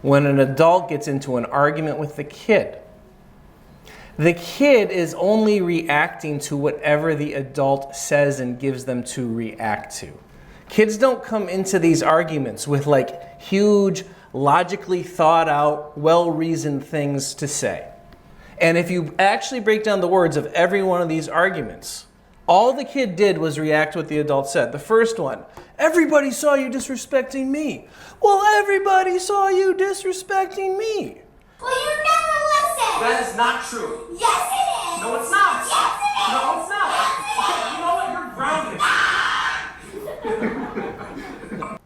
when an adult gets into an argument with the kid is only reacting to whatever the adult says and gives them to react to. Kids don't come into these arguments with like huge, logically thought out, well-reasoned things to say. And if you actually break down the words of every one of these arguments, all the kid did was react to what the adult said. The first one, everybody saw you disrespecting me. Well, everybody saw you disrespecting me. Well, you never listen. That is not true. Yes, it is. No, it's not. Yes, it is. No, it's not. Yes, You know what? You're grounded.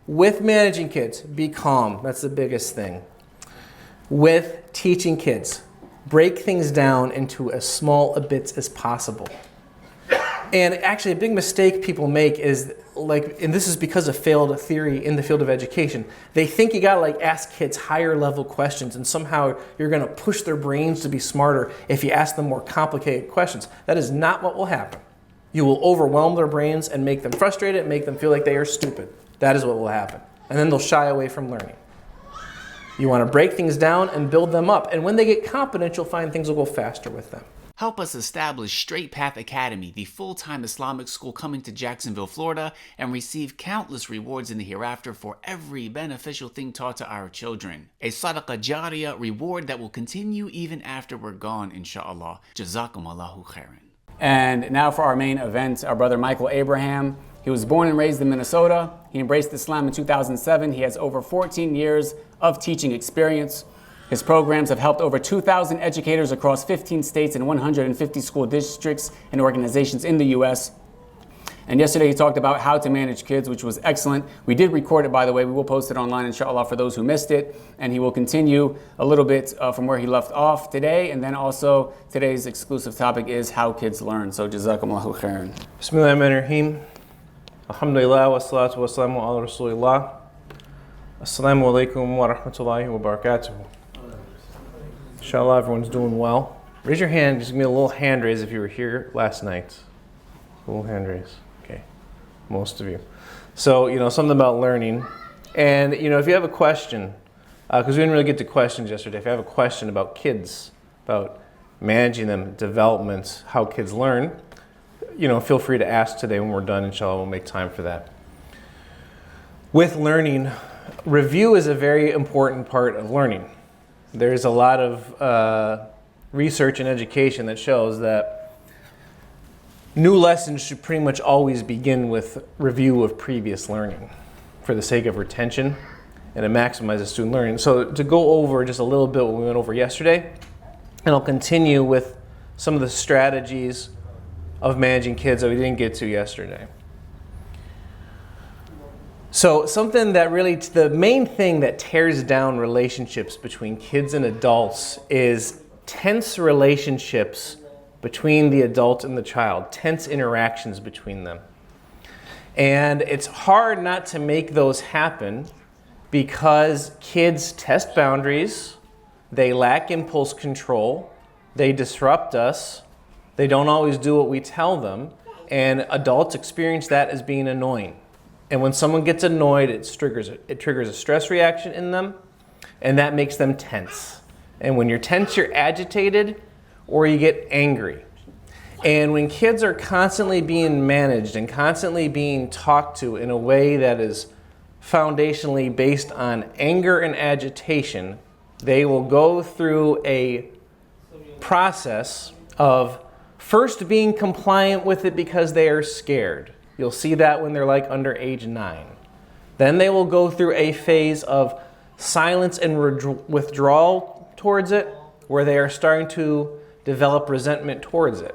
With managing kids, be calm. That's the biggest thing. With teaching kids, break things down into as small bits as possible. And actually a big mistake people make is like, and this is because of failed theory in the field of education, they think you gotta like ask kids higher level questions and somehow you're gonna push their brains to be smarter if you ask them more complicated questions. That is not what will happen. You will overwhelm their brains and make them frustrated and make them feel like they are stupid. That is what will happen. And then they'll shy away from learning. You wanna break things down and build them up. And when they get competent, you'll find things will go faster with them. Help us establish Straight Path Academy, the full-time Islamic school coming to Jacksonville, Florida, and receive countless rewards in the hereafter for every beneficial thing taught to our children. A Sadaqah Jariyah reward that will continue even after we're gone, inshallah. JazakumAllahukhairan. And now for our main event, our brother Michael Abraham. He was born and raised in Minnesota. He embraced Islam in 2007. He has over 14 years of teaching experience. His programs have helped over 2,000 educators across 15 states and 150 school districts and organizations in the U.S. And yesterday he talked about how to manage kids, which was excellent. We did record it, by the way. We will post it online, inshallah, for those who missed it. And he will continue a little bit from where he left off today. And then also today's exclusive topic is how kids learn. So jazakumAllahukhairan. Bismillahirrahmanirrahim. Alhamdulillah wa salatu wa salamu ala rasulillah. Assalamu alaikum wa rahmatullahi wa barakatuh. Inshallah, everyone's doing well. Raise your hand, just give me a little hand raise if you were here last night. A little hand raise. Okay, most of you. So, something about learning. And, if you have a question, because we didn't really get to questions yesterday, if you have a question about kids, about managing them, development, how kids learn, feel free to ask today when we're done. Inshallah, we'll make time for that. With learning, review is a very important part of learning. There's a lot of research in education that shows that new lessons should pretty much always begin with review of previous learning for the sake of retention and to maximize the student learning. So to go over just a little bit what we went over yesterday, and I'll continue with some of the strategies of managing kids that we didn't get to yesterday. So something that really, the main thing that tears down relationships between kids and adults is tense relationships between the adult and the child, tense interactions between them. And it's hard not to make those happen because kids test boundaries, they lack impulse control, they disrupt us, they don't always do what we tell them, and adults experience that as being annoying. And when someone gets annoyed, it triggers a stress reaction in them, and that makes them tense. And when you're tense, you're agitated, or you get angry. And when kids are constantly being managed and constantly being talked to in a way that is foundationally based on anger and agitation, they will go through a process of first being compliant with it because they are scared. You'll see that when they're like under age 9. Then they will go through a phase of silence and withdrawal towards it, where they are starting to develop resentment towards it.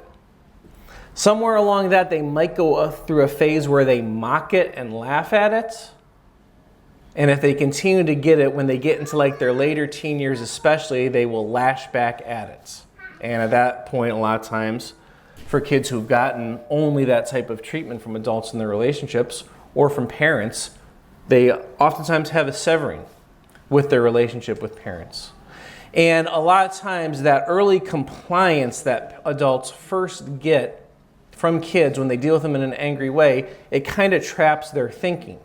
Somewhere along that, they might go through a phase where they mock it and laugh at it. And if they continue to get it, when they get into like their later teen years especially, they will lash back at it. And at that point, a lot of times, for kids who've gotten only that type of treatment from adults in their relationships or from parents, they oftentimes have a severing with their relationship with parents. And a lot of times that early compliance that adults first get from kids when they deal with them in an angry way, it kind of traps their thinking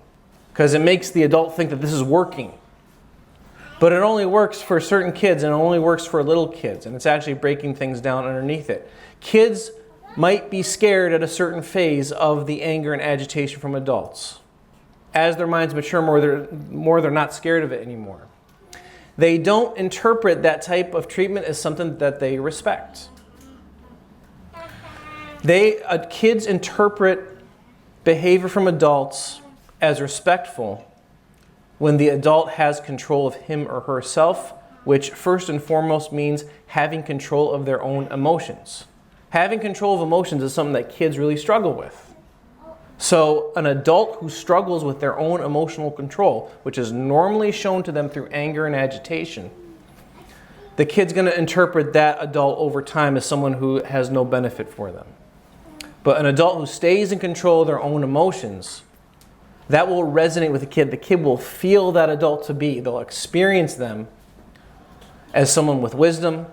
because it makes the adult think that this is working. But it only works for certain kids, and it only works for little kids, and it's actually breaking things down underneath it. Kids might be scared at a certain phase of the anger and agitation from adults. As their minds mature more, they're not scared of it anymore. They don't interpret that type of treatment as something that they respect. Kids interpret behavior from adults as respectful when the adult has control of him or herself, which first and foremost means having control of their own emotions. Having control of emotions is something that kids really struggle with. So an adult who struggles with their own emotional control, which is normally shown to them through anger and agitation, the kid's going to interpret that adult over time as someone who has no benefit for them. But an adult who stays in control of their own emotions, that will resonate with the kid. The kid will feel that adult to be. They'll experience them as someone with wisdom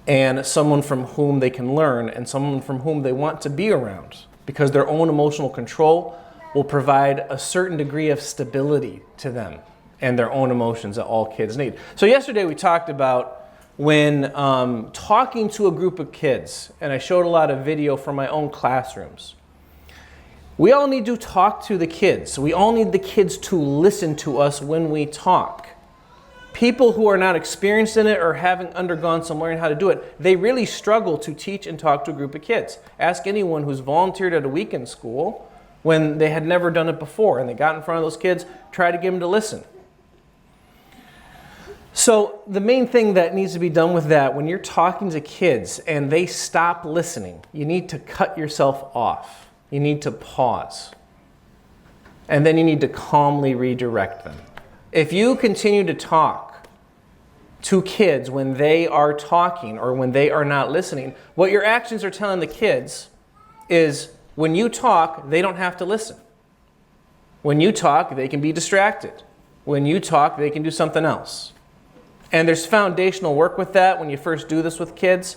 and someone from whom they can learn and someone from whom they want to be around, because their own emotional control will provide a certain degree of stability to them and their own emotions that all kids need. So yesterday we talked about when talking to a group of kids, and I showed a lot of video from my own classrooms. We all need to talk to the kids. We all need the kids to listen to us when we talk. People who are not experienced in it or having undergone some learning how to do it, they really struggle to teach and talk to a group of kids. Ask anyone who's volunteered at a weekend school when they had never done it before and they got in front of those kids, try to get them to listen. So the main thing that needs to be done with that, when you're talking to kids and they stop listening, you need to cut yourself off. You need to pause. And then you need to calmly redirect them. If you continue to talk to kids when they are talking or when they are not listening, what your actions are telling the kids is when you talk, they don't have to listen. When you talk, they can be distracted. When you talk, they can do something else. And there's foundational work with that when you first do this with kids,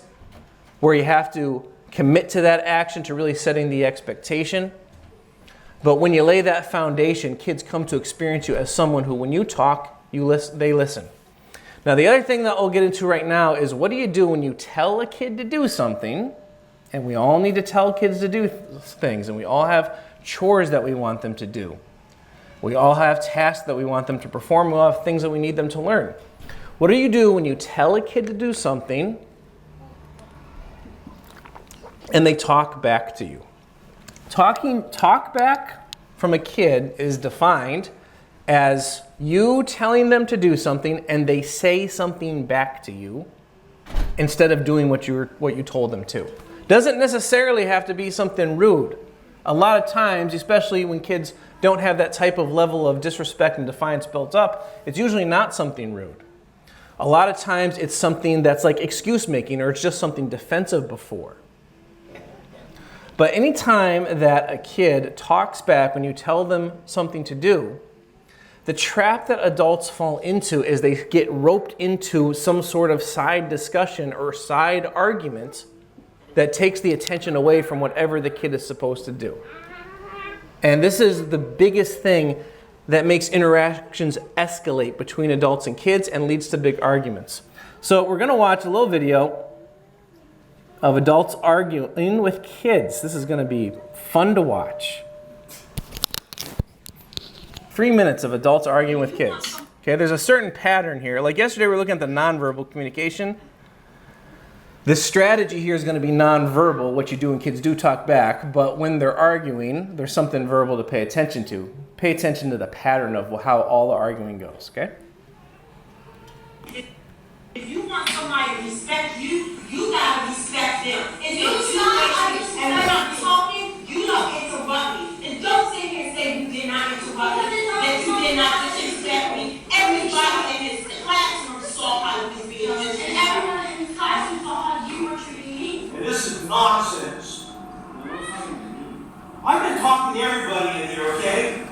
where you have to commit to that action to really setting the expectation. But when you lay that foundation, kids come to experience you as someone who, when you talk, they listen. Now, the other thing that we'll get into right now is, what do you do when you tell a kid to do something? And we all need to tell kids to do things, and we all have chores that we want them to do. We all have tasks that we want them to perform. We all have things that we need them to learn. What do you do when you tell a kid to do something and they talk back to you? Talk back from a kid is defined as you telling them to do something and they say something back to you instead of doing what you told them to. Doesn't necessarily have to be something rude. A lot of times, especially when kids don't have that type of level of disrespect and defiance built up, it's usually not something rude. A lot of times it's something that's like excuse making, or it's just something defensive before. But anytime that a kid talks back when you tell them something to do, the trap that adults fall into is they get roped into some sort of side discussion or side argument that takes the attention away from whatever the kid is supposed to do. And this is the biggest thing that makes interactions escalate between adults and kids and leads to big arguments. So we're going to watch a little video of adults arguing with kids. This is going to be fun to watch. 3 minutes of adults arguing with kids. Okay, there's a certain pattern here. Like yesterday, we were looking at the nonverbal communication. This strategy here is going to be nonverbal, what you do when kids do talk back, but when they're arguing, there's something verbal to pay attention to. Pay attention to the pattern of how all the arguing goes, okay? If you want somebody to respect you, you gotta respect them. If you and when I'm talking, you don't interrupt me. And don't sit here and say you did not interrupt me, that you did not disrespect me. Everybody in this classroom saw how you was being disrespectful. And everyone in this classroom saw how you were treating me. And this is nonsense. I've been talking to everybody in here, okay?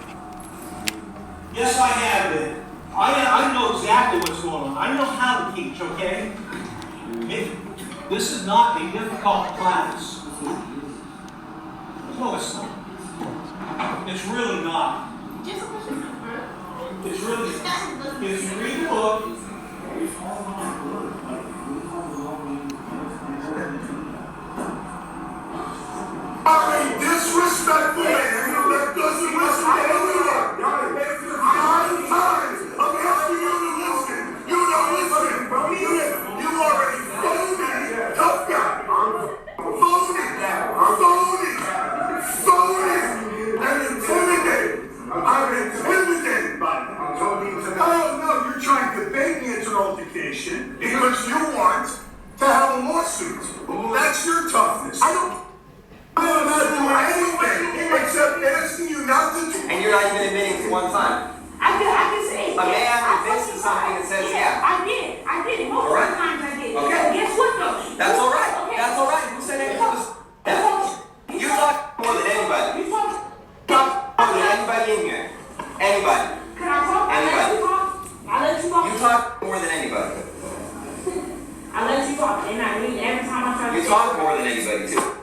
Yes, I have been. I know exactly what's going on. I know how to teach, okay? This is not a difficult class. No, it's not. It's really not. It's really, if you read the book, I'm a disrespectful man that doesn't listen to anyone. Nine times I'm asking you to listen. You don't listen. You are a phony tough guy. Phony. And intimidated. I'm intimidated. Oh no, you're trying to bait me into an altercation because you want to have a lawsuit. That's your toughness. I'm not doing anything except asking you not to do. And you're not even admitting to one time. I can say it. A man admits to something and says, yeah. I did. Most of the times I did. Okay. Guess what though? That's all right. Okay. That's all right. Who said anything was... You talk more than anybody. You talk. Talk more than anybody in here. Anybody. Can I talk? Anybody. I let you talk. You talk more than anybody. I let you talk. And I mean, every time I try to You talk more than anybody, too.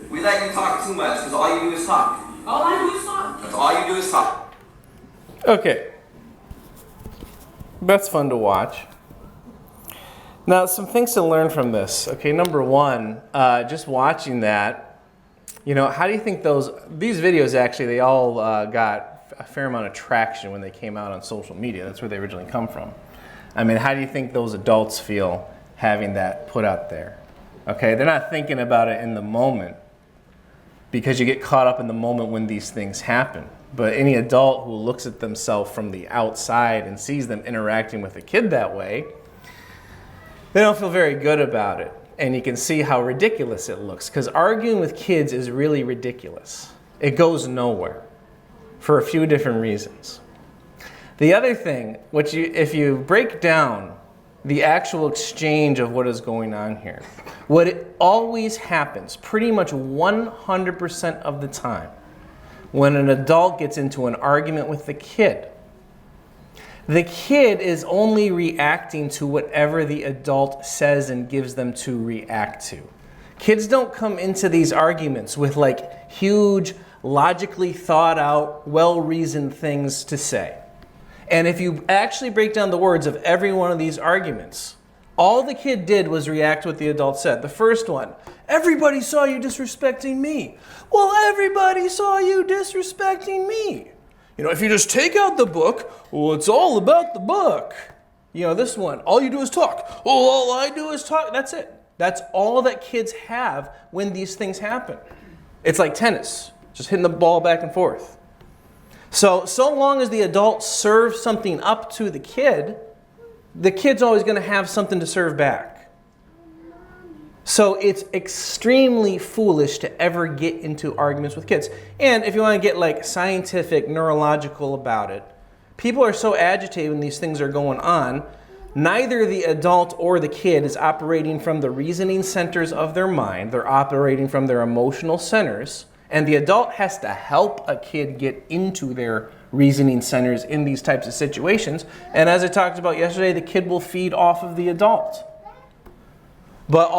We let you talk too much because all you do is talk. All I do is talk. That's all you do is talk. Okay. That's fun to watch. Now, some things to learn from this. Okay, number one, just watching that, you know, how do you think these videos actually, they all got a fair amount of traction when they came out on social media. That's where they originally come from. I mean, how do you think those adults feel having that put out there? Okay, they're not thinking about it in the moment because you get caught up in the moment when these things happen. But any adult who looks at themselves from the outside and sees them interacting with a kid that way, they don't feel very good about it. And you can see how ridiculous it looks, because arguing with kids is really ridiculous. It goes nowhere for a few different reasons. The other thing, if you break down the actual exchange of what is going on here, what it always happens, pretty much 100% of the time, when an adult gets into an argument with the kid is only reacting to whatever the adult says and gives them to react to. Kids don't come into these arguments with like huge, logically thought out, well-reasoned things to say. And if you actually break down the words of every one of these arguments, all the kid did was react to what the adult said. The first one, everybody saw you disrespecting me. Well, everybody saw you disrespecting me. You know, if you just take out the book, well, it's all about the book. You know, this one, all you do is talk. Well, all I do is talk. That's it. That's all that kids have when these things happen. It's like tennis, just hitting the ball back and forth. So long as the adult serves something up to the kid's always going to have something to serve back. So it's extremely foolish to ever get into arguments with kids. And if you want to get like scientific, neurological about it, people are so agitated when these things are going on, neither the adult or the kid is operating from the reasoning centers of their mind. They're operating from their emotional centers. And the adult has to help a kid get into their reasoning centers in these types of situations. And as I talked about yesterday, the kid will feed off of the adult. But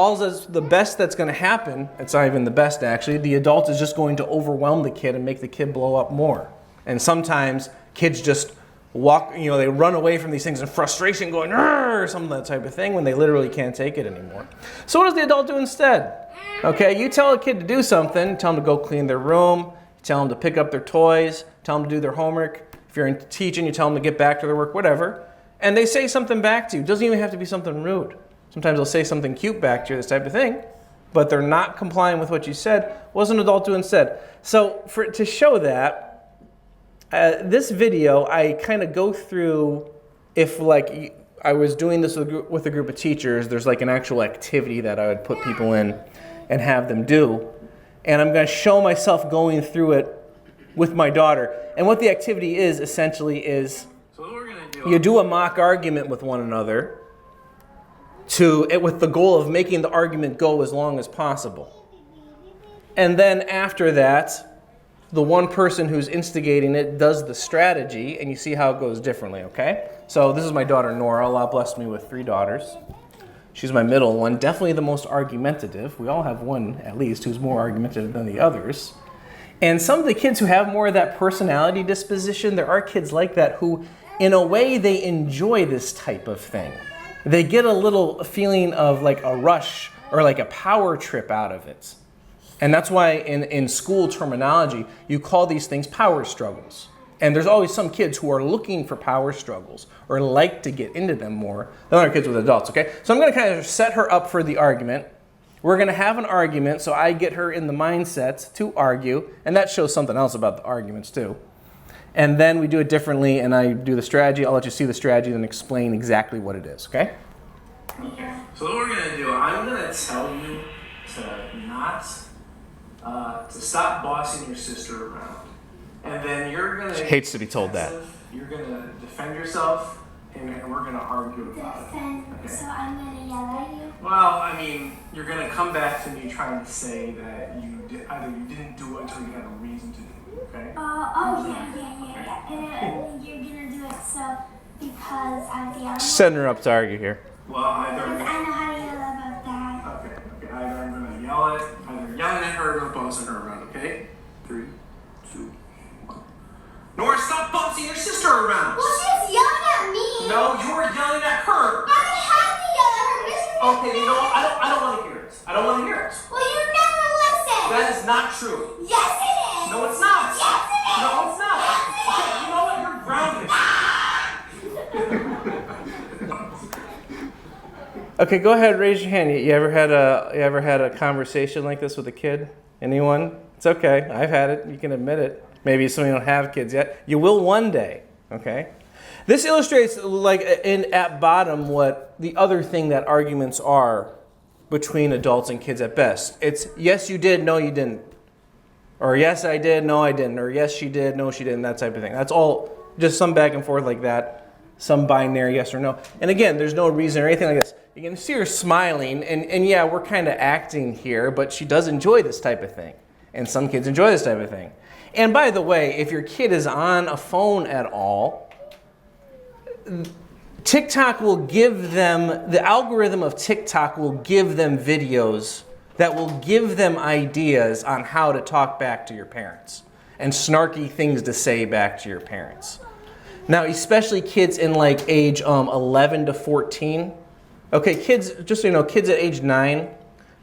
the best that's going to happen, it's not even the best actually, the adult is just going to overwhelm the kid and make the kid blow up more. And sometimes kids just they run away from these things in frustration going, or something, that type of thing, when they literally can't take it anymore. So what does the adult do instead? Okay, you tell a kid to do something, tell them to go clean their room, tell them to pick up their toys, tell them to do their homework. If you're teaching, you tell them to get back to their work, whatever. And they say something back to you. It doesn't even have to be something rude. Sometimes they'll say something cute back to you, this type of thing, but they're not complying with what you said. What does an adult do instead? So to show that, this video, I kind of go through, if like I was doing this with a group of teachers, there's like an actual activity that I would put people in and have them do. And I'm going to show myself going through it with my daughter. And what the activity is, essentially, is you do a mock argument with one another with the goal of making the argument go as long as possible. And then after that, the one person who's instigating it does the strategy, and you see how it goes differently, okay? So this is my daughter, Nora. Allah blessed me with 3 daughters. She's my middle one, definitely the most argumentative. We all have one, at least, who's more argumentative than the others. And some of the kids who have more of that personality disposition, there are kids like that who, in a way, they enjoy this type of thing. They get a little feeling of like a rush or like a power trip out of it. And that's why in school terminology, you call these things power struggles. And there's always some kids who are looking for power struggles or like to get into them more than other kids with adults, okay? So I'm going to kind of set her up for the argument. We're going to have an argument, so I get her in the mindset to argue, and that shows something else about the arguments too. And then we do it differently, and I do the strategy. I'll let you see the strategy and explain exactly what it is, okay? Okay. So what we're going to do, I'm going to tell you to not, to stop bossing your sister around. And then you're going to... She hates to be told that. You're going to defend yourself, and we're going to argue about it. Okay. So I'm going to yell at you? Well, I mean, you're going to come back to me trying to say that either you didn't do it until you had a reason to do it, okay? Yeah. And you're going to do it because I'm the other Setting her up to argue here. Well, either... I know how to yell about that. Okay. Either I'm going to either yelling at her or bossing her around, okay? 3, 2, 1. Nora, stop bossing your sister around! Well, she was yelling at me. No, you were yelling at her! I had to yell at her. Okay, you know what? I don't want to hear it. I don't want to hear it. Well, you never listen. That is not true. Yes, it is. No, it's not. Yes, it is. No, it's not. Yes, it is. Okay, you know what? You're grounded. Okay, go ahead, raise your hand. You ever had a conversation like this with a kid? Anyone? It's okay. I've had it. You can admit it. Maybe some of you don't have kids yet. You will one day, okay? This illustrates, like, at bottom what the other thing that arguments are between adults and kids at best. It's yes, you did, no, you didn't. Or yes, I did, no, I didn't. Or yes, she did, no, she didn't, that type of thing. That's all just some back and forth like that, some binary yes or no. And again, there's no reason or anything like this. You can see her smiling, and yeah, we're kind of acting here, but she does enjoy this type of thing. And some kids enjoy this type of thing. And by the way, if your kid is on a phone at all, TikTok will give them, the algorithm of TikTok will give them videos that will give them ideas on how to talk back to your parents and snarky things to say back to your parents. Now, especially kids in like age 11 to 14. Okay, kids, just so you know, kids at age 9,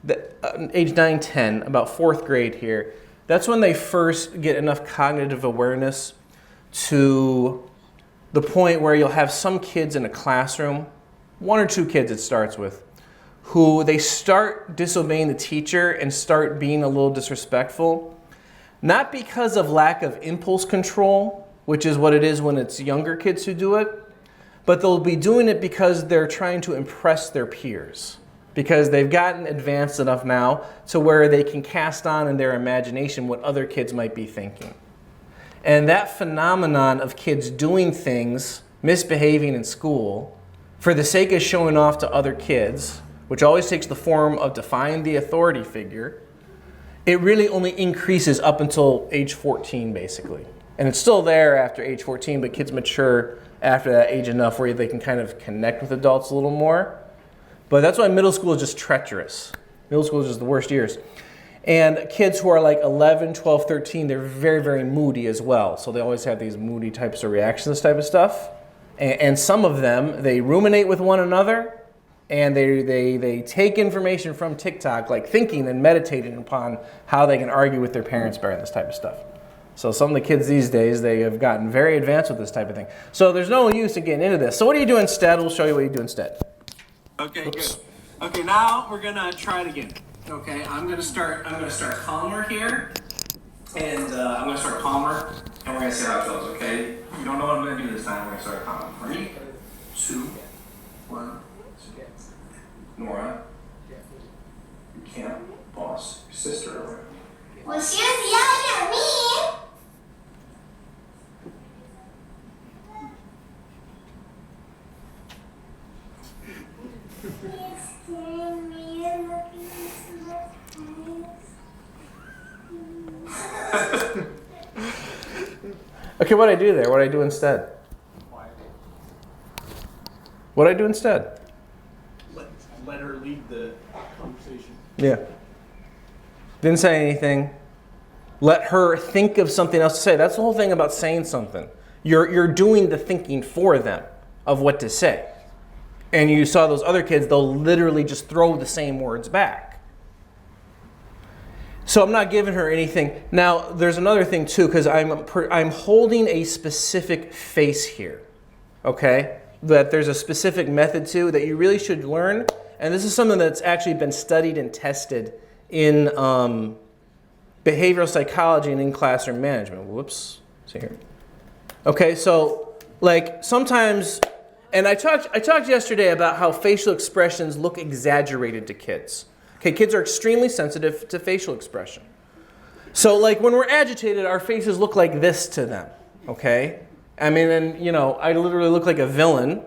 10, about 4th grade here, that's when they first get enough cognitive awareness to the point where you'll have some kids in a classroom, 1 or 2 kids it starts with, who they start disobeying the teacher and start being a little disrespectful, not because of lack of impulse control, which is what it is when it's younger kids who do it, but they'll be doing it because they're trying to impress their peers, because they've gotten advanced enough now to where they can cast on in their imagination what other kids might be thinking. And that phenomenon of kids doing things, misbehaving in school, for the sake of showing off to other kids, which always takes the form of defying the authority figure, it really only increases up until age 14, basically. And it's still there after age 14, but kids mature after that age enough where they can kind of connect with adults a little more. But that's why middle school is just treacherous. Middle school is just the worst years. And kids who are like 11, 12, 13, they're very, very moody as well. So they always have these moody types of reactions, this type of stuff. And some of them, they ruminate with one another, and they take information from TikTok, like thinking and meditating upon how they can argue with their parents better and this type of stuff. So some of the kids these days, they have gotten very advanced with this type of thing. So there's no use in getting into this. So what do you do instead? We'll show you what you do instead. Okay, good. Okay, now we're gonna try it again. Okay, I'm gonna start calmer here, and I'm gonna start calmer, and we're gonna see how it goes. Okay, you don't know what I'm gonna do this time. We're gonna start calmer. 3, 2, 1. Nora, you can't boss your sister around. Well, she was yelling at me. He's scaring me and looking into my eyes. Okay, what do I do there? What do I do instead? What do I do instead? Let her lead the conversation. Yeah. Didn't say anything. Let her think of something else to say. That's the whole thing about saying something. You're doing the thinking for them of what to say. And you saw those other kids, they'll literally just throw the same words back. So I'm not giving her anything. Now, there's another thing too, because I'm holding a specific face here, okay? That there's a specific method to that you really should learn. And this is something that's actually been studied and tested in behavioral psychology and in classroom management. Whoops, see here. Okay, so like sometimes, and I talked yesterday about how facial expressions look exaggerated to kids. Okay, kids are extremely sensitive to facial expression. So like when we're agitated, our faces look like this to them, okay? I mean, and you know, I literally look like a villain,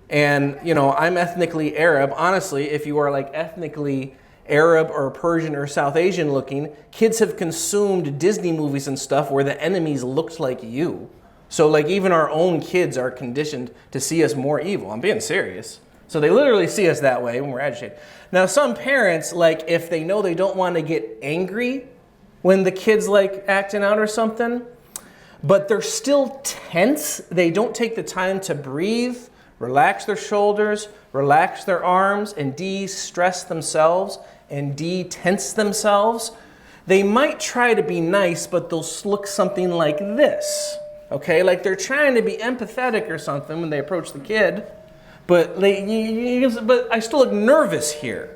and you know, I'm ethnically Arab. Honestly, if you are like ethnically Arab or Persian or South Asian looking, kids have consumed Disney movies and stuff where the enemies looked like you. So like even our own kids are conditioned to see us more evil. I'm being serious. So they literally see us that way when we're agitated. Now some parents, like if they know they don't want to get angry when the kid's like acting out or something, but they're still tense, they don't take the time to breathe, relax their shoulders, relax their arms, and de-stress themselves and de-tense themselves, they might try to be nice, but they'll look something like this. Okay, like they're trying to be empathetic or something when they approach the kid, but but I still look nervous here.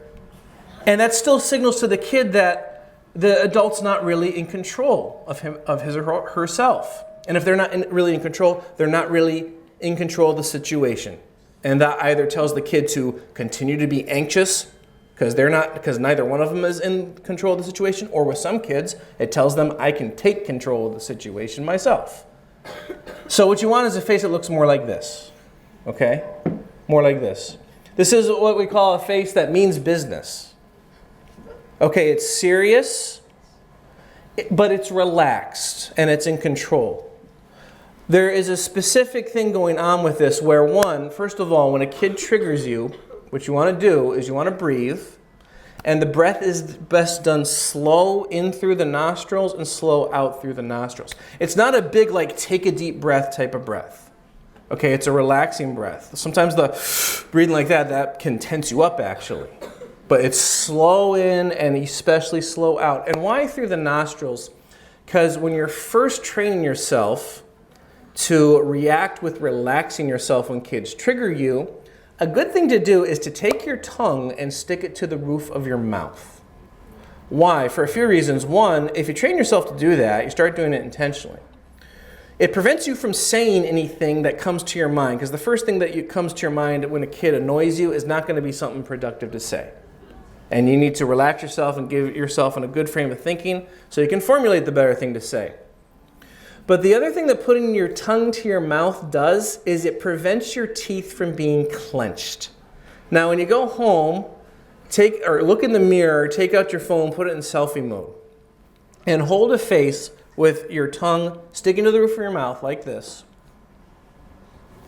And that still signals to the kid that the adult's not really in control of his or herself. And if they're not really in control, they're not really in control of the situation. And that either tells the kid to continue to be anxious because neither one of them is in control of the situation, or with some kids, it tells them I can take control of the situation myself. So what you want is a face that looks more like this, okay? More like this. This is what we call a face that means business. Okay, it's serious, but it's relaxed and it's in control. There is a specific thing going on with this where first of all, when a kid triggers you, what you want to do is you want to breathe, and the breath is best done slow in through the nostrils and slow out through the nostrils. It's not a big, like, take a deep breath type of breath. Okay, it's a relaxing breath. Sometimes the breathing like that can tense you up, actually. But it's slow in and especially slow out. And why through the nostrils? Because when you're first training yourself to react with relaxing yourself when kids trigger you, a good thing to do is to take your tongue and stick it to the roof of your mouth. Why? For a few reasons. One, if you train yourself to do that, you start doing it intentionally. It prevents you from saying anything that comes to your mind, because the first thing that comes to your mind when a kid annoys you is not going to be something productive to say. And you need to relax yourself and give yourself in a good frame of thinking so you can formulate the better thing to say. But the other thing that putting your tongue to your mouth does is it prevents your teeth from being clenched. Now, when you go home, look in the mirror, take out your phone, put it in selfie mode, and hold a face with your tongue sticking to the roof of your mouth like this,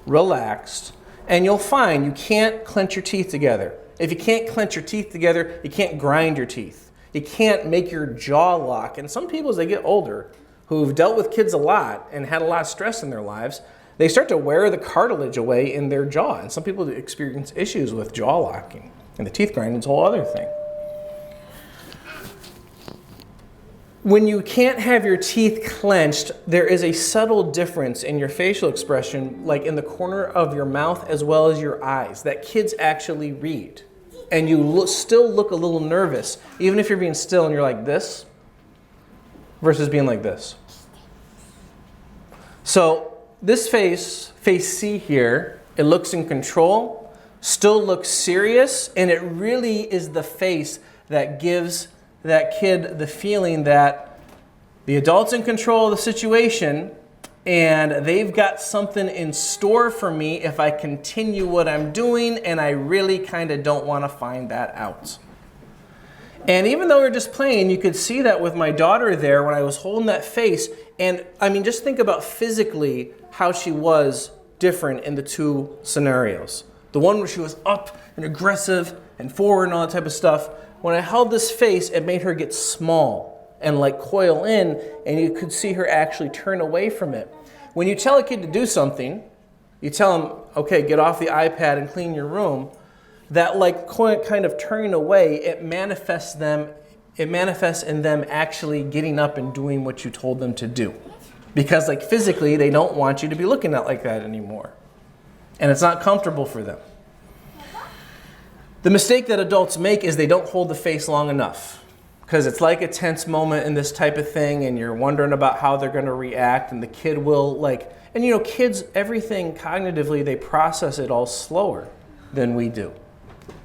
relaxed, and you'll find you can't clench your teeth together. If you can't clench your teeth together, you can't grind your teeth. You can't make your jaw lock. And some people, as they get older, who've dealt with kids a lot and had a lot of stress in their lives, they start to wear the cartilage away in their jaw. And some people experience issues with jaw locking. And the teeth grinding is a whole other thing. When you can't have your teeth clenched, there is a subtle difference in your facial expression, like in the corner of your mouth as well as your eyes, that kids actually read. And you still look a little nervous, even if you're being still and you're like this, versus being like this. So this face C here, it looks in control, still looks serious, and it really is the face that gives that kid the feeling that the adult's in control of the situation and they've got something in store for me if I continue what I'm doing, and I really kind of don't want to find that out. And even though we're just playing, you could see that with my daughter there when I was holding that face. And I mean, just think about physically how she was different in the two scenarios. The one where she was up and aggressive and forward and all that type of stuff. When I held this face, it made her get small and like coil in, and you could see her actually turn away from it. When you tell a kid to do something, you tell them, okay, get off the iPad and clean your room, that like kind of turning away, it manifests in them actually getting up and doing what you told them to do. Because like physically, they don't want you to be looking at like that anymore. And it's not comfortable for them. The mistake that adults make is they don't hold the face long enough. Because it's like a tense moment in this type of thing, and you're wondering about how they're going to react, and the kid will like, and you know, kids, everything cognitively, they process it all slower than we do.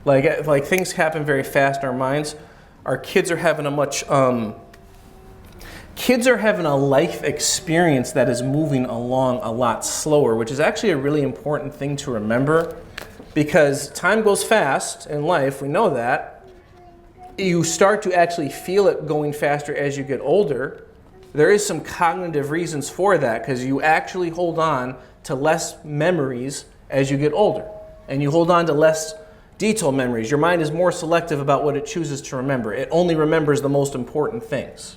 Like things happen very fast in our minds. Our kids are having a life experience that is moving along a lot slower, which is actually a really important thing to remember, because time goes fast in life, we know that. You start to actually feel it going faster as you get older. There is some cognitive reasons for that, because you actually hold on to less memories as you get older, and you hold on to less detailed memories. Your mind is more selective about what it chooses to remember. It only remembers the most important things.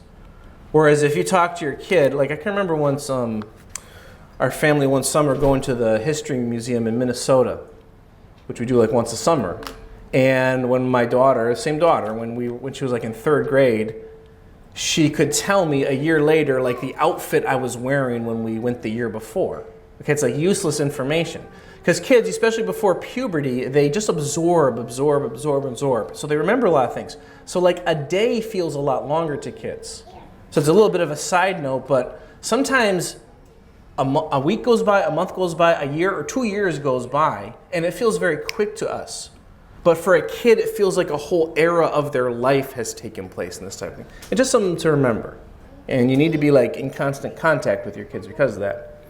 Whereas if you talk to your kid, like I can remember once our family one summer going to the History Museum in Minnesota, which we do like once a summer. And when my daughter, same daughter, when she was like in 3rd grade, she could tell me a year later like the outfit I was wearing when we went the year before. Okay, it's like useless information. Because kids, especially before puberty, they just absorb. So they remember a lot of things. So like a day feels a lot longer to kids. So it's a little bit of a side note, but sometimes a week goes by, a month goes by, a year or 2 years goes by, and it feels very quick to us. But for a kid, it feels like a whole era of their life has taken place in this type of thing. It's just something to remember. And you need to be like in constant contact with your kids because of that.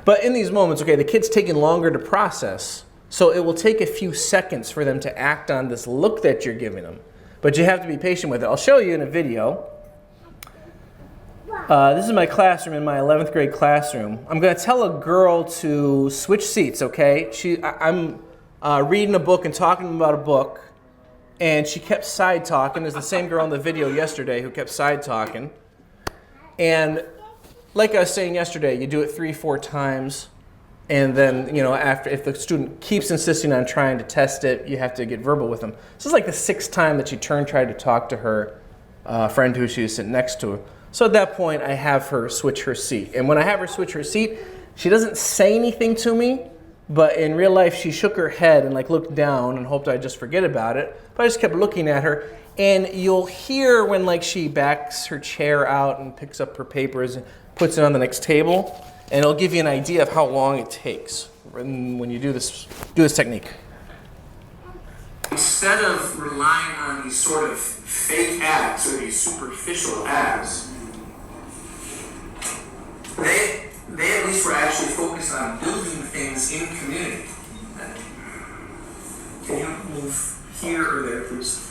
But in these moments, okay, the kid's taking longer to process, so it will take a few seconds for them to act on this look that you're giving them. But you have to be patient with it. I'll show you in a video. This is my classroom, in my 11th grade classroom. I'm going to tell a girl to switch seats, okay? I'm reading a book and talking about a book, and she kept side talking. There's the same girl in the video yesterday who kept side talking. And like I was saying yesterday, you do it 3-4 times, and then, you know, after, if the student keeps insisting on trying to test it, you have to get verbal with them. This is like the 6th time that she tried to talk to her friend who she was sitting next to. So at that point, I have her switch her seat. And when I have her switch her seat, she doesn't say anything to me, but in real life, she shook her head and like looked down and hoped I'd just forget about it. But I just kept looking at her. And you'll hear when like she backs her chair out and picks up her papers and puts it on the next table, and it'll give you an idea of how long it takes when you do this technique. Instead of relying on these sort of fake acts or these superficial acts, they at least were actually focused on building things in community. Can you move here or there, please?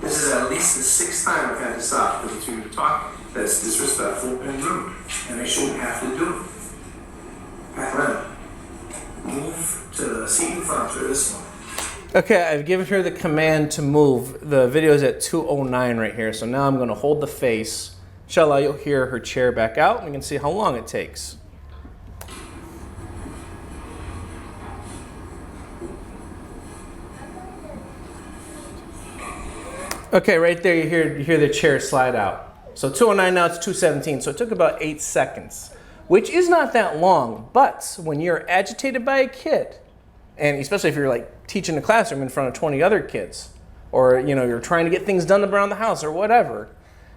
This is at least the 6th time I've had to stop for the two to talk. That's disrespectful and rude, and I shouldn't have to do it. Catherine, move to the seat in front for this one. Okay, I've given her the command to move. The video is at 2:09 right here, so now I'm going to hold the face. Inshallah, you'll hear her chair back out, and we can see how long it takes. Okay, right there you hear the chair slide out. So 2:09 now, it's 2:17, so it took about 8 seconds, which is not that long, but when you're agitated by a kid, and especially if you're like teaching a classroom in front of 20 other kids, or you know, you're trying to get things done around the house or whatever,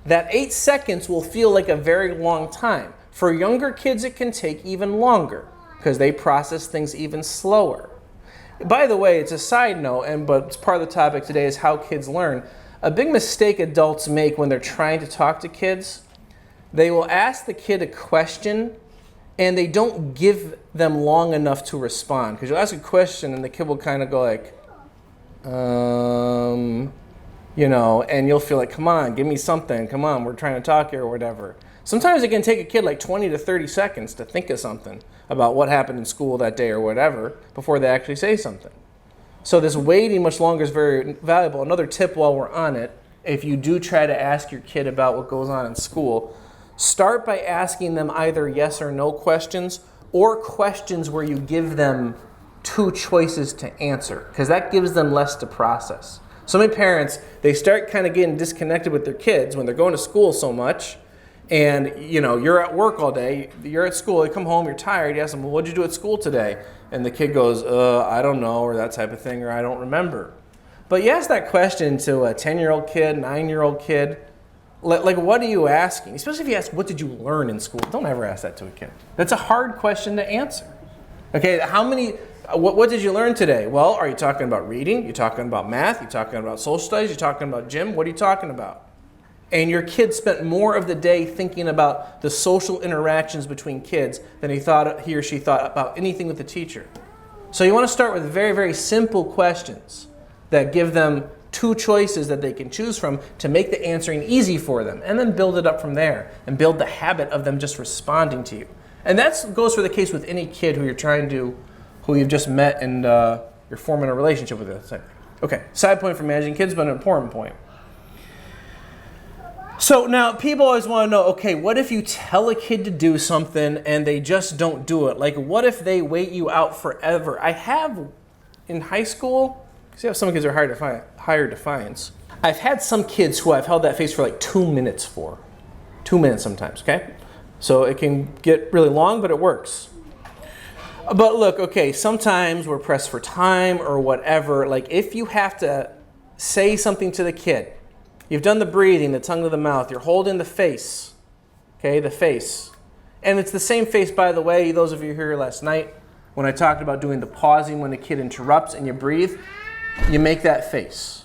that 8 seconds will feel like a very long time. For younger kids, it can take even longer because they process things even slower. By the way, it's a side note, but it's part of the topic today is how kids learn. A big mistake adults make when they're trying to talk to kids, they will ask the kid a question and they don't give them long enough to respond. Because you'll ask a question and the kid will kind of go like, you know, and you'll feel like, come on, give me something. Come on, we're trying to talk here or whatever. Sometimes it can take a kid like 20 to 30 seconds to think of something about what happened in school that day or whatever before they actually say something. So this waiting much longer is very valuable. Another tip while we're on it, if you do try to ask your kid about what goes on in school, start by asking them either yes or no questions or questions where you give them 2 choices to answer, because that gives them less to process. So many parents, they start kind of getting disconnected with their kids when they're going to school so much, and you're at work all day, you're at school, you come home, you're tired, you ask them, well, what'd you do at school today? And the kid goes, I don't know, or that type of thing, or I don't remember. But you ask that question to a 10-year-old kid, 9-year-old kid, like what are you asking? Especially if you ask, what did you learn in school? Don't ever ask that to a kid. That's a hard question to answer. Okay, what did you learn today? Well, are you talking about reading? You talking about math? You talking about social studies? You talking about gym? What are you talking about? And your kid spent more of the day thinking about the social interactions between kids than he or she thought about anything with the teacher. So you want to start with very, very simple questions that give them 2 choices that they can choose from to make the answering easy for them, and then build it up from there and build the habit of them just responding to you. And that goes for the case with any kid who you've just met and you're forming a relationship with. Okay, side point for managing kids, but an important point. So now people always want to know, okay, what if you tell a kid to do something and they just don't do it? Like, what if they wait you out forever? I have in high school, see how some kids are higher defiance. I've had some kids who I've held that face for like 2 minutes for. 2 minutes sometimes, okay? So it can get really long, but it works. But look, okay, sometimes we're pressed for time or whatever. Like if you have to say something to the kid, you've done the breathing, the tongue to the mouth, you're holding the face, okay, the face. And it's the same face, by the way, those of you here last night, when I talked about doing the pausing when the kid interrupts and you breathe, you make that face.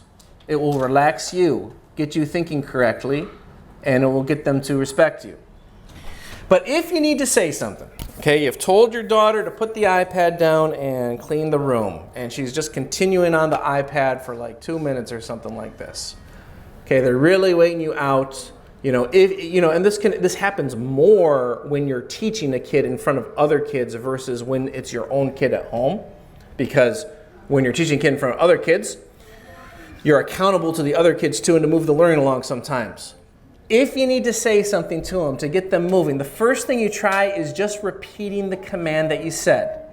It will relax you, get you thinking correctly, and it will get them to respect you. But if you need to say something, okay, you've told your daughter to put the iPad down and clean the room, and she's just continuing on the iPad for like 2 minutes or something like this. Okay, they're really waiting you out. And this happens more when you're teaching a kid in front of other kids versus when it's your own kid at home. Because when you're teaching a kid in front of other kids, you're accountable to the other kids too and to move the learning along sometimes. If you need to say something to them to get them moving, the first thing you try is just repeating the command that you said.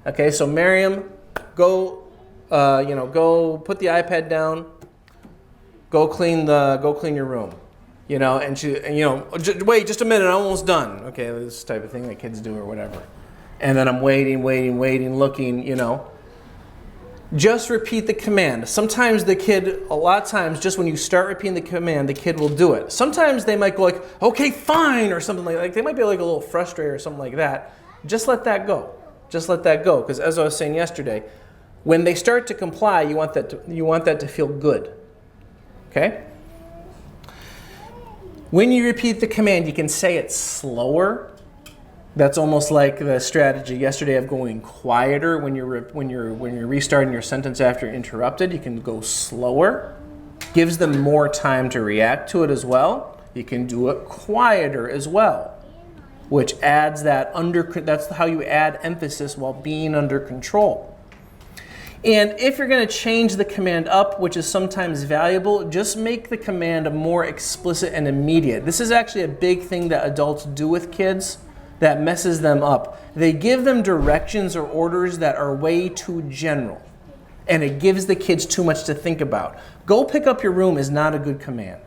Okay, so Miriam, go put the iPad down. Go clean your room. Wait just a minute, I'm almost done. Okay, this type of thing that kids do or whatever. And then I'm waiting, looking, Just repeat the command. Sometimes a lot of times, just when you start repeating the command, the kid will do it. Sometimes they might go like, okay, fine, or something like that. They might be like a little frustrated or something like that. Just let that go. Because as I was saying yesterday, when they start to comply, you want that to feel good. Okay? When you repeat the command, you can say it slower. That's almost like the strategy yesterday of going quieter. When you're restarting your sentence after you're interrupted, you can go slower. Gives them more time to react to it as well. You can do it quieter as well, which adds that's how you add emphasis while being under control. And if you're going to change the command up, which is sometimes valuable, just make the command more explicit and immediate. This is actually a big thing that adults do with kids that messes them up. They give them directions or orders that are way too general, and it gives the kids too much to think about. Go pick up your room is not a good command.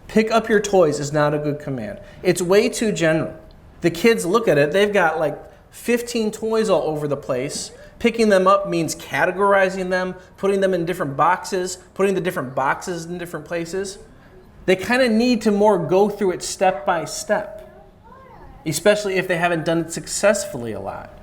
Pick up your toys is not a good command. It's way too general. The kids look at it, they've got like 15 toys all over the place. Picking them up means categorizing them, putting them in different boxes, putting the different boxes in different places. They kind of need to more go through it step by step, especially if they haven't done it successfully a lot.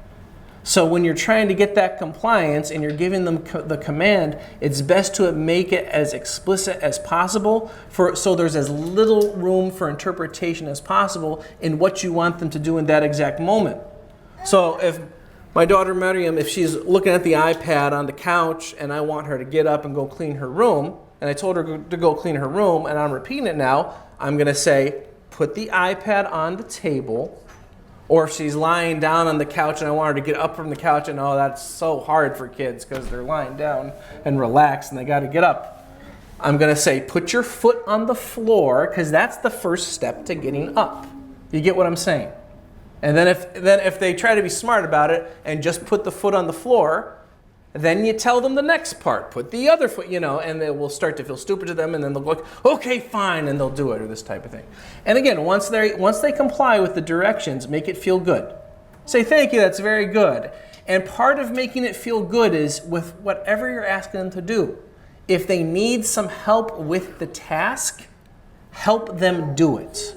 So when you're trying to get that compliance and you're giving them the command, it's best to make it as explicit as possible so there's as little room for interpretation as possible in what you want them to do in that exact moment. So if my daughter Miriam, if she's looking at the iPad on the couch and I want her to get up and go clean her room, and I told her to go clean her room and I'm repeating it now, I'm going to say, put the iPad on the table. Or if she's lying down on the couch and I want her to get up from the couch, and that's so hard for kids because they're lying down and relaxed and they got to get up. I'm going to say, put your foot on the floor, because that's the first step to getting up. You get what I'm saying? And then if they try to be smart about it and just put the foot on the floor, then you tell them the next part. Put the other foot, and they will start to feel stupid to them, and then they'll go, okay, fine, and they'll do it, or this type of thing. And again, once they comply with the directions, make it feel good. Say, thank you, that's very good. And part of making it feel good is with whatever you're asking them to do. If they need some help with the task, help them do it.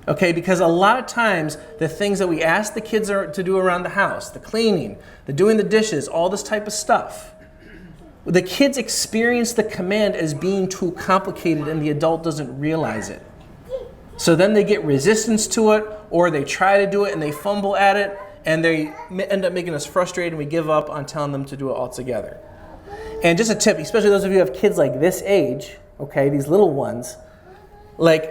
Okay, because a lot of times the things that we ask the kids to do around the house, the cleaning, the doing the dishes, all this type of stuff, the kids experience the command as being too complicated and the adult doesn't realize it. So then they get resistance to it, or they try to do it and they fumble at it, and they end up making us frustrated and we give up on telling them to do it altogether. And just a tip, especially those of you who have kids like this age, okay, these little ones,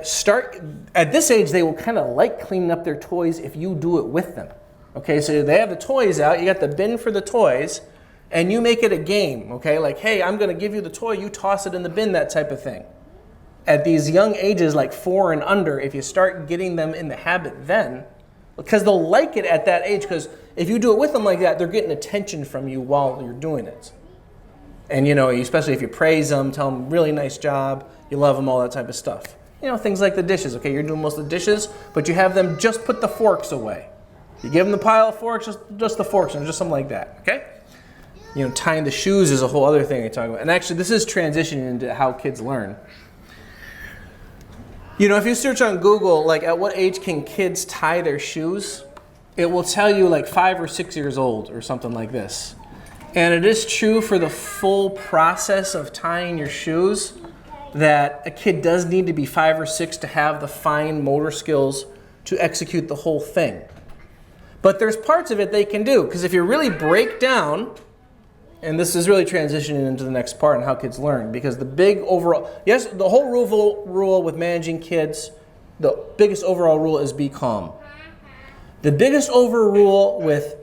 start at this age, they will kind of like cleaning up their toys if you do it with them. Okay, so they have the toys out, you got the bin for the toys, and you make it a game, okay? Like, hey, I'm going to give you the toy, you toss it in the bin, that type of thing. At these young ages, like 4 and under, if you start getting them in the habit then, because they'll like it at that age, because if you do it with them like that, they're getting attention from you while you're doing it. And, especially if you praise them, tell them, really nice job, you love them, all that type of stuff. Things like the dishes. Okay, you're doing most of the dishes, but you have them just put the forks away. You give them the pile of forks, just the forks, and just something like that. Okay? Tying the shoes is a whole other thing I talk about. And actually, this is transitioning into how kids learn. If you search on Google, at what age can kids tie their shoes, it will tell you 5 or 6 years old or something like this. And it is true for the full process of tying your shoes that a kid does need to be 5 or 6 to have the fine motor skills to execute the whole thing. But there's parts of it they can do, because if you really break down, and this is really transitioning into the next part and how kids learn, because the big overall, yes, the whole rule with managing kids, the biggest overall rule is be calm. The biggest overall rule with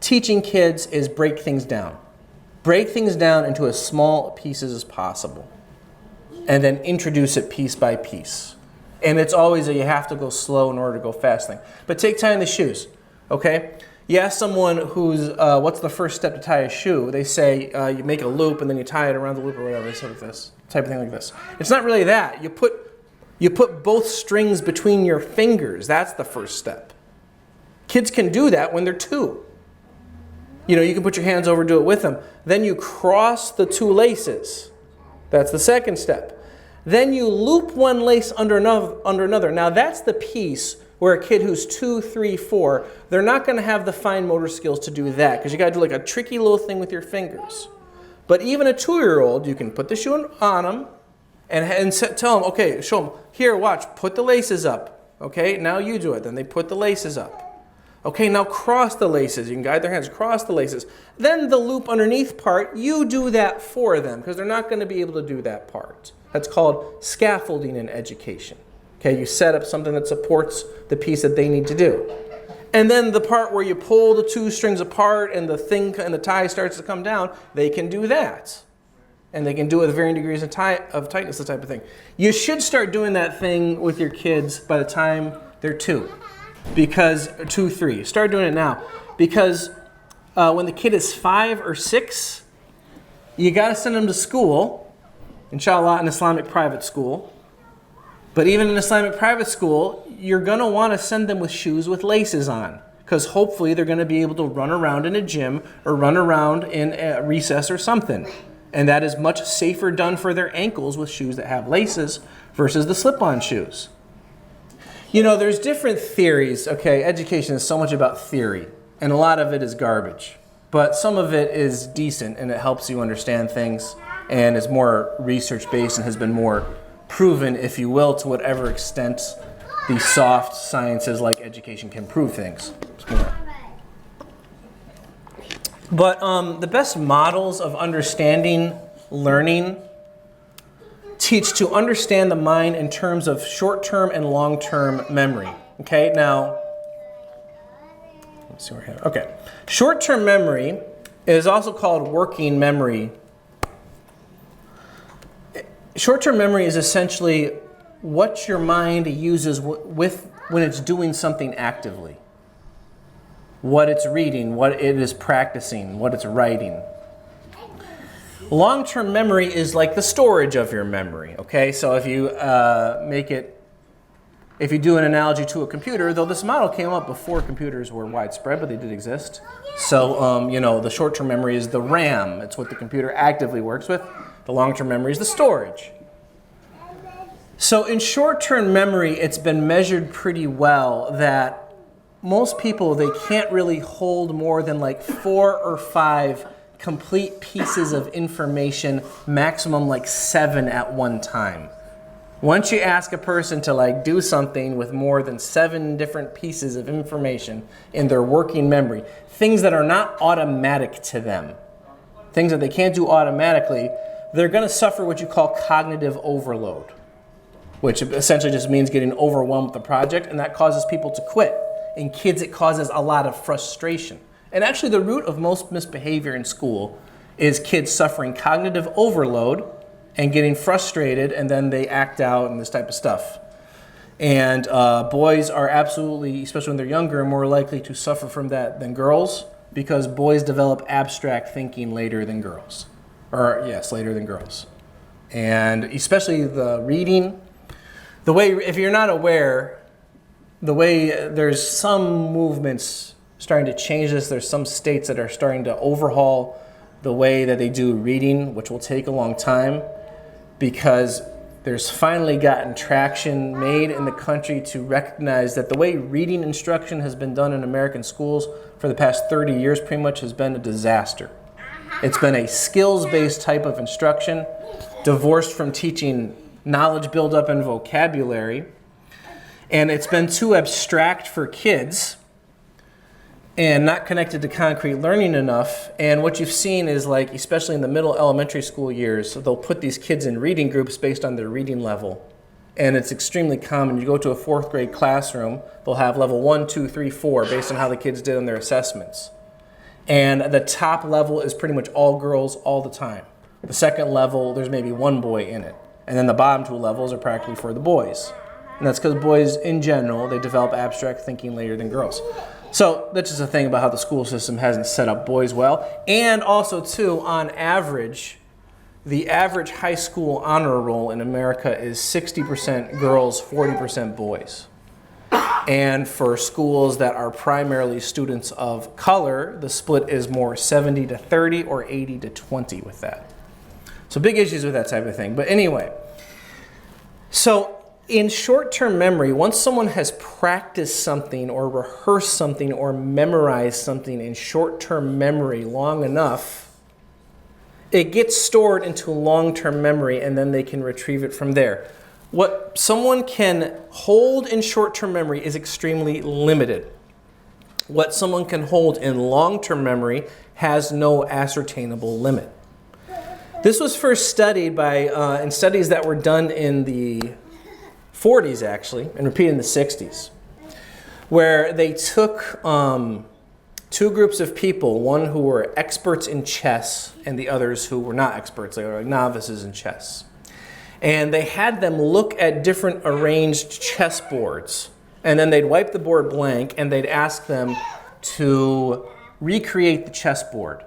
teaching kids is break things down. Break things down into as small pieces as possible. And then introduce it piece by piece. And it's always you have to go slow in order to go fast thing. But take tying the shoes, okay? You ask someone who's, what's the first step to tie a shoe? They say you make a loop and then you tie it around the loop or whatever, sort of this type of thing like this. It's not really that. You put both strings between your fingers. That's the first step. Kids can do that when they're 2. You can put your hands over and do it with them. Then you cross the 2 laces. That's the second step. Then you loop one lace under another. Now that's the piece where a kid who's 2, 3, 4, they're not going to have the fine motor skills to do that, because you got to do a tricky little thing with your fingers. But even a 2-year-old, you can put the shoe on them and tell them, okay, show them, here, watch, put the laces up. Okay, now you do it. Then they put the laces up. Okay, now cross the laces. You can guide their hands, cross the laces. Then the loop underneath part, you do that for them, because they're not going to be able to do that part. That's called scaffolding in education. Okay, you set up something that supports the piece that they need to do. And then the part where you pull the 2 strings apart and the thing and the tie starts to come down, they can do that. And they can do it with varying degrees of tightness, the type of thing. You should start doing that thing with your kids by the time they're 2. Because 2, 3. Start doing it now. Because when the kid is 5 or 6, you got to send them to school, inshallah, an Islamic private school. But even in Islamic private school, you're going to want to send them with shoes with laces on, because hopefully they're going to be able to run around in a gym or run around in a recess or something. And that is much safer done for their ankles with shoes that have laces versus the slip-on shoes. There's different theories, okay? Education is so much about theory, and a lot of it is garbage. But some of it is decent, and it helps you understand things, and is more research-based and has been more proven, if you will, to whatever extent the soft sciences like education can prove things. But the best models of understanding learning teach to understand the mind in terms of short-term and long-term memory. Okay, now, let's see where I have it. Okay, short-term memory is also called working memory. Short-term memory is essentially what your mind uses when it's doing something actively. What it's reading, what it is practicing, what it's writing. Long-term memory is like the storage of your memory, okay? So if you if you do an analogy to a computer, though this model came up before computers were widespread, but they did exist. So, the short-term memory is the RAM. It's what the computer actively works with. The long-term memory is the storage. So in short-term memory, it's been measured pretty well that most people, they can't really hold more than like 4 or 5 complete pieces of information, maximum like 7 at one time. Once you ask a person to like do something with more than 7 different pieces of information in their working memory, things that are not automatic to them, things that they can't do automatically, they're going to suffer what you call cognitive overload, which essentially just means getting overwhelmed with the project, and that causes people to quit. In kids, it causes a lot of frustration. And actually the root of most misbehavior in school is kids suffering cognitive overload and getting frustrated, and then they act out and this type of stuff. And boys are absolutely, especially when they're younger, more likely to suffer from that than girls, because boys develop abstract thinking later than girls. Later than girls. And especially the reading, the way, if you're not aware, the way there's some movements starting to change this, there's some states that are starting to overhaul the way that they do reading, which will take a long time, because there's finally gotten traction made in the country to recognize that the way reading instruction has been done in American schools for the past 30 years pretty much has been a disaster. It's been a skills-based type of instruction, divorced from teaching knowledge buildup and vocabulary, and it's been too abstract for kids and not connected to concrete learning enough. And what you've seen is, like, especially in the middle elementary school years, they'll put these kids in reading groups based on their reading level. And it's extremely common. You go to a 4th grade classroom, they'll have level 1, 2, 3, 4 based on how the kids did on their assessments. And the top level is pretty much all girls all the time. The second level, there's maybe 1 boy in it. And then the bottom 2 levels are practically for the boys. And that's because boys, in general, they develop abstract thinking later than girls. So that's just a thing about how the school system hasn't set up boys well. And also, too, on average, the average high school honor roll in America is 60% girls, 40% boys. And for schools that are primarily students of color, the split is more 70 to 30 or 80 to 20 with that. So big issues with that type of thing. But anyway, so in short-term memory, once someone has practiced something or rehearsed something or memorized something in short-term memory long enough, it gets stored into long-term memory, and then they can retrieve it from there. What someone can hold in short-term memory is extremely limited. What someone can hold in long-term memory has no ascertainable limit. This was first studied by in studies that were done in the 40s, actually, and repeated in the 60s, where they took 2 groups of people, one who were experts in chess and the others who were not experts, they were like novices in chess. And they had them look at different arranged chess boards, and then they'd wipe the board blank and they'd ask them to recreate the chessboard.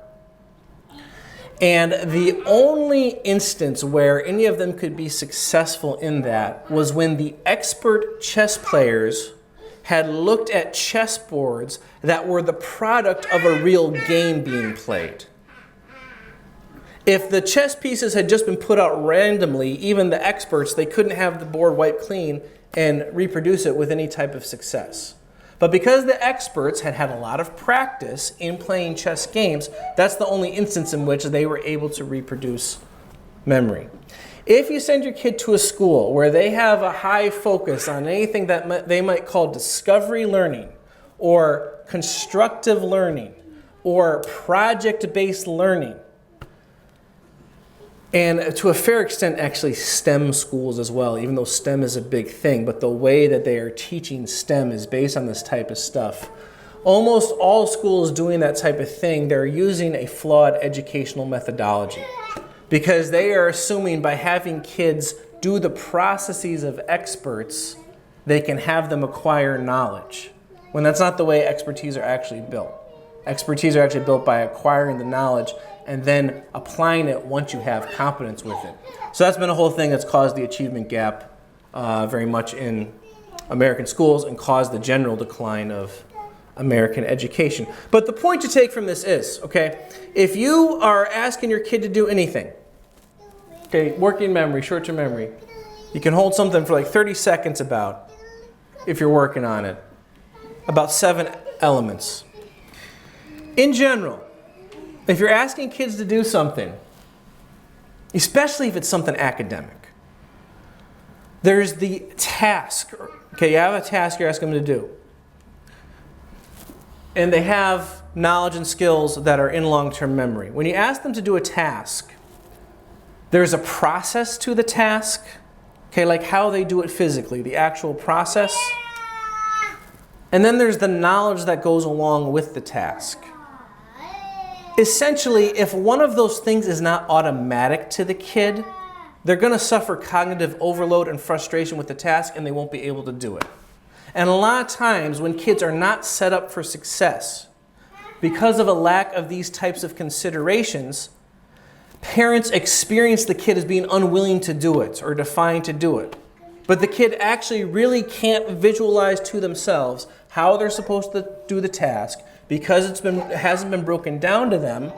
And the only instance where any of them could be successful in that was when the expert chess players had looked at chessboards that were the product of a real game being played. If the chess pieces had just been put out randomly, even the experts, they couldn't have the board wiped clean and reproduce it with any type of success. But because the experts had had a lot of practice in playing chess games, that's the only instance in which they were able to reproduce memory. If you send your kid to a school where they have a high focus on anything that they might call discovery learning or constructive learning or project-based learning, and to a fair extent, actually STEM schools as well, even though STEM is a big thing, but the way that they are teaching STEM is based on this type of stuff. Almost all schools doing that type of thing, they're using a flawed educational methodology. because they are assuming by having kids do the processes of experts, they can have them acquire knowledge, when that's not the way expertise are actually built. Expertise are actually built by acquiring the knowledge and then applying it once you have competence with it. So that's been a whole thing that's caused the achievement gap very much in American schools and caused the general decline of American education. But the point to take from this is, okay, if you are asking your kid to do anything, okay, working memory, short-term memory, you can hold something for like 30 seconds about, if you're working on it, about 7 elements. In general, if you're asking kids to do something, especially if it's something academic, there's the task. Okay, you have a task you're asking them to do. And they have knowledge and skills that are in long-term memory. When you ask them to do a task, there's a process to the task, okay, like how they do it physically, the actual process. And then there's the knowledge that goes along with the task. Essentially, if one of those things is not automatic to the kid, they're going to suffer cognitive overload and frustration with the task, and they won't be able to do it. And a lot of times when kids are not set up for success because of a lack of these types of considerations, parents experience the kid as being unwilling to do it or defiant to do it. But the kid actually really can't visualize to themselves how they're supposed to do the task because it hasn't been broken down to them,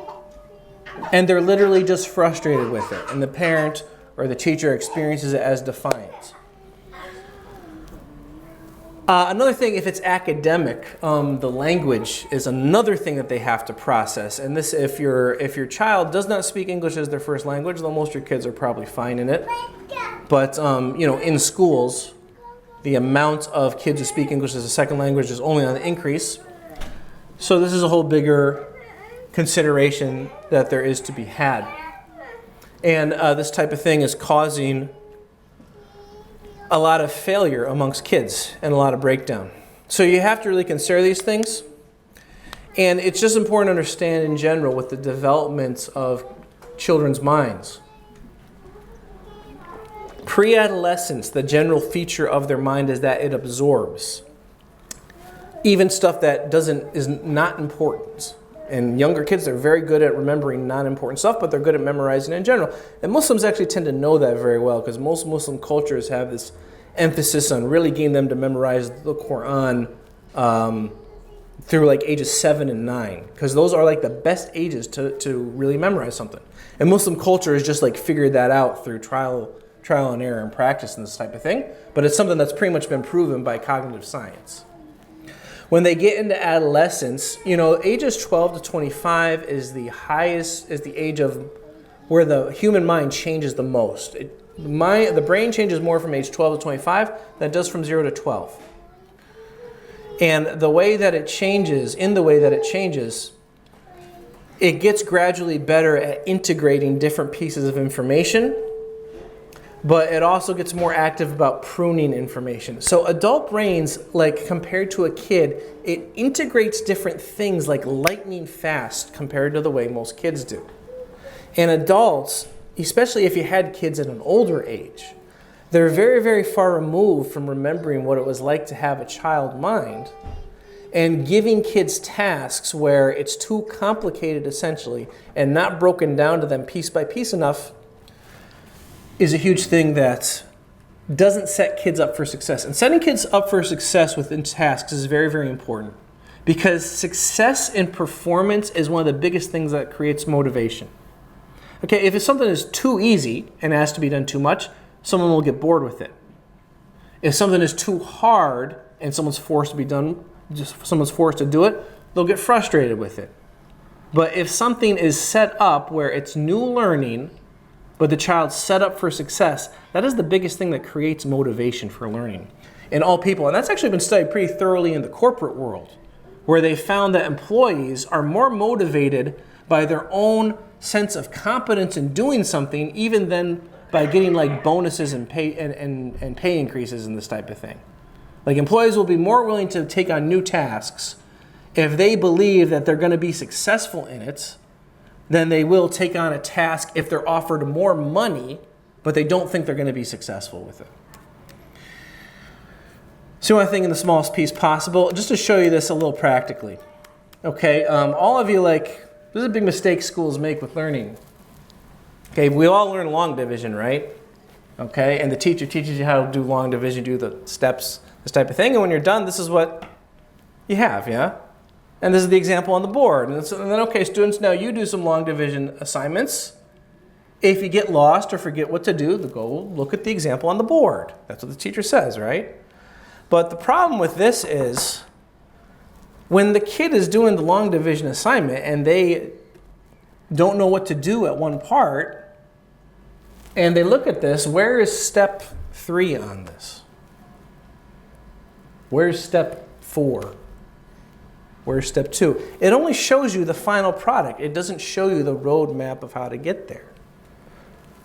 and they're literally just frustrated with it. And the parent or the teacher experiences it as defiant. Another thing, if it's academic, the language is another thing that they have to process. And this, if your child does not speak English as their first language, though most of your kids are probably fine in it. But in schools, the amount of kids who speak English as a second language is only on the increase. So this is a whole bigger consideration that there is to be had. And this type of thing is causing a lot of failure amongst kids and a lot of breakdown. So you have to really consider these things. And it's just important to understand in general with the development of children's minds. Pre-adolescence, the general feature of their mind is that it absorbs even stuff that is not important. And younger kids are very good at remembering non-important stuff, but they're good at memorizing in general. And Muslims actually tend to know that very well because most Muslim cultures have this emphasis on really getting them to memorize the Quran through like ages 7 and 9, because those are like the best ages to really memorize something. And Muslim culture has just like figured that out through trial and error and practice and this type of thing. But it's something that's pretty much been proven by cognitive science. When they get into adolescence, ages 12 to 25 is the age of where the human mind changes the most. The brain changes more from age 12 to 25 than it does from 0 to 12. And the way that it changes, it gets gradually better at integrating different pieces of information, but it also gets more active about pruning information. So adult brains, like compared to a kid, it integrates different things like lightning fast compared to the way most kids do. And adults, especially if you had kids at an older age, they're very, very far removed from remembering what it was like to have a child mind. And giving kids tasks where it's too complicated essentially and not broken down to them piece by piece enough is a huge thing that doesn't set kids up for success. And setting kids up for success within tasks is very, very important because success in performance is one of the biggest things that creates motivation. Okay, if something is too easy and has to be done too much, someone will get bored with it. If something is too hard and someone's forced to do it, they'll get frustrated with it. But if something is set up where it's new learning, but the child's set up for success, that is the biggest thing that creates motivation for learning in all people. And that's actually been studied pretty thoroughly in the corporate world, where they found that employees are more motivated by their own sense of competence in doing something, even than by getting like bonuses and pay increases and this type of thing. Like employees will be more willing to take on new tasks if they believe that they're going to be successful in it than they will take on a task if they're offered more money, but they don't think they're going to be successful with it. So I think in the smallest piece possible, just to show you this a little practically. Okay, all of you, like, this is a big mistake schools make with learning. Okay, we all learn long division, right? Okay, and the teacher teaches you how to do long division, do the steps, this type of thing, and when you're done, this is what you have, yeah? And this is the example on the board. And then, okay, students, now you do some long division assignments. If you get lost or forget what to do, go look at the example on the board. That's what the teacher says, right? But the problem with this is when the kid is doing the long division assignment and they don't know what to do at one part, and they look at this, where is step 3 on this? Where's step 4? Where's step 2? It only shows you the final product. It doesn't show you the roadmap of how to get there.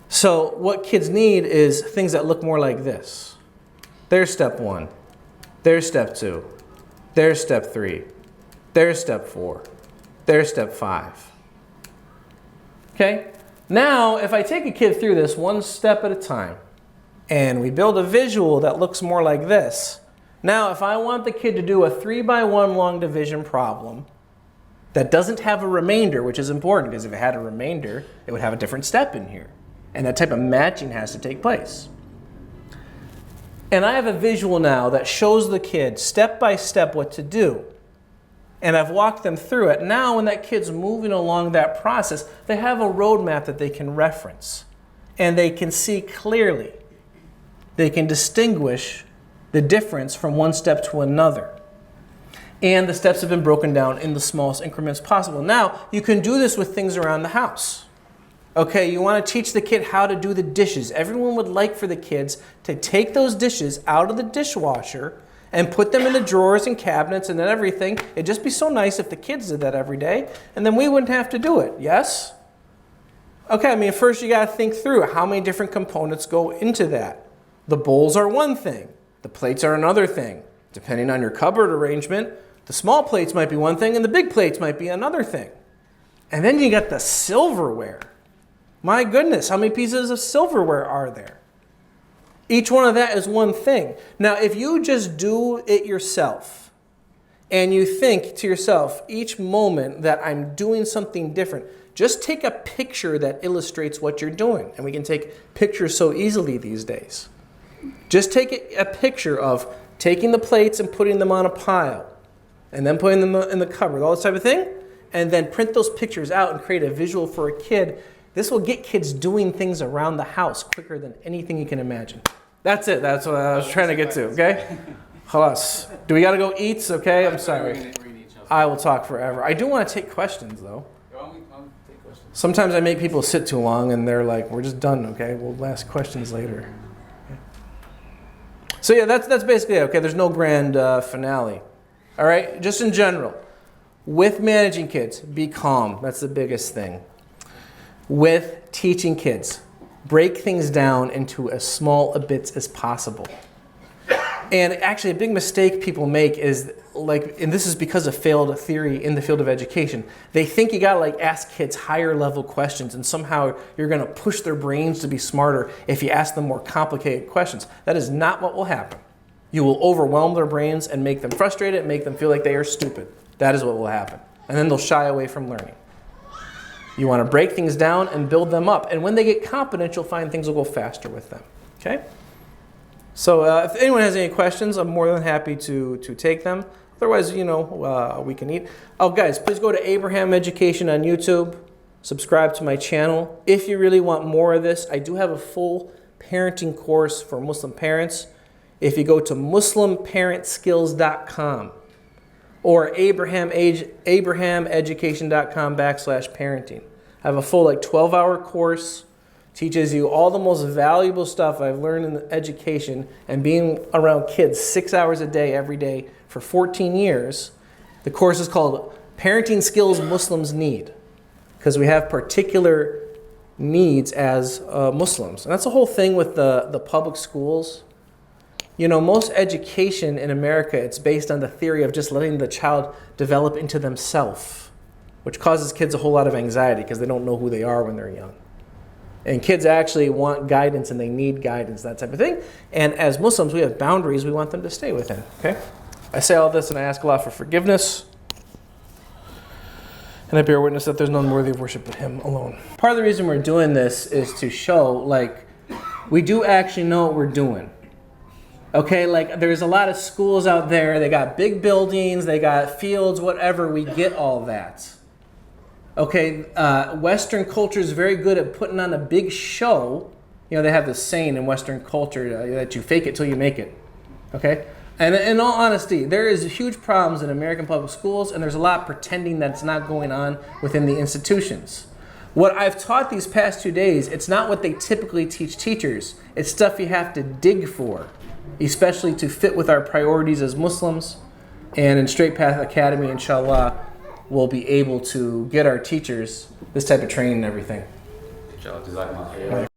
So what kids need is things that look more like this. There's step 1. There's step 2. There's step 3. There's step 4. There's step 5. Okay? Now, if I take a kid through this one step at a time, and we build a visual that looks more like this. Now, if I want the kid to do a 3x1 long division problem that doesn't have a remainder, which is important because if it had a remainder, it would have a different step in here. And that type of matching has to take place. And I have a visual now that shows the kid step by step what to do. And I've walked them through it. Now when that kid's moving along that process, they have a roadmap that they can reference. And they can see clearly. They can distinguish the difference from one step to another. And the steps have been broken down in the smallest increments possible. Now, you can do this with things around the house. Okay, you want to teach the kid how to do the dishes. Everyone would like for the kids to take those dishes out of the dishwasher and put them in the drawers and cabinets and then everything. It'd just be so nice if the kids did that every day, and then we wouldn't have to do it, yes? Okay, I mean, first you got to think through how many different components go into that. The bowls are one thing. The plates are another thing. Depending on your cupboard arrangement, the small plates might be one thing and the big plates might be another thing. And then you got the silverware. My goodness, how many pieces of silverware are there? Each one of that is one thing. Now, if you just do it yourself and you think to yourself, each moment that I'm doing something different, just take a picture that illustrates what you're doing. And we can take pictures so easily these days. Just take a picture of taking the plates and putting them on a pile and then putting them in the cupboard, all this type of thing, and then print those pictures out and create a visual for a kid. This will get kids doing things around the house quicker than anything you can imagine. That's it. That's what I was trying to get to, okay? Halas. Do we got to go eat? Okay, I'm sorry. I will talk forever. I do want to take questions, though. Sometimes I make people sit too long, and they're like, we're just done, okay? We'll ask questions later. Okay. So yeah, that's basically it, okay? There's no grand finale. All right? Just in general, with managing kids, be calm. That's the biggest thing. With teaching kids, break things down into as small bits as possible. And actually a big mistake people make is and this is because of failed theory in the field of education. They think you gotta ask kids higher level questions and somehow you're gonna push their brains to be smarter if you ask them more complicated questions. That is not what will happen. You will overwhelm their brains and make them frustrated and make them feel like they are stupid. That is what will happen. And then they'll shy away from learning. You want to break things down and build them up. And when they get competent, you'll find things will go faster with them. Okay? So if anyone has any questions, I'm more than happy to take them. Otherwise, we can eat. Oh, guys, please go to Abraham Education on YouTube. Subscribe to my channel. If you really want more of this, I do have a full parenting course for Muslim parents. If you go to muslimparentskills.com or abrahameducation.com/parenting. I have a full 12-hour course, teaches you all the most valuable stuff I've learned in education and being around kids 6 hours a day, every day for 14 years. The course is called Parenting Skills Muslims Need because we have particular needs as Muslims. And that's the whole thing with the public schools. Most education in America, it's based on the theory of just letting the child develop into themselves. which causes kids a whole lot of anxiety because they don't know who they are when they're young. And kids actually want guidance and they need guidance, that type of thing. And as Muslims, we have boundaries we want them to stay within, okay? I say all this and I ask Allah for forgiveness. And I bear witness that there's none worthy of worship but Him alone. Part of the reason we're doing this is to show, like, we do actually know what we're doing. Okay, like, there's a lot of schools out there, they got big buildings, they got fields, whatever, we get all that. Okay, Western culture is very good at putting on a big show. You know, they have this saying in Western culture that you fake it till you make it. Okay? And in all honesty, there is huge problems in American public schools, and there's a lot of pretending that's not going on within the institutions. What I've taught these past 2 days, it's not what they typically teach teachers. It's stuff you have to dig for, especially to fit with our priorities as Muslims. And in Straight Path Academy, inshallah, we'll be able to get our teachers this type of training and everything. Jazakumullahu khairan.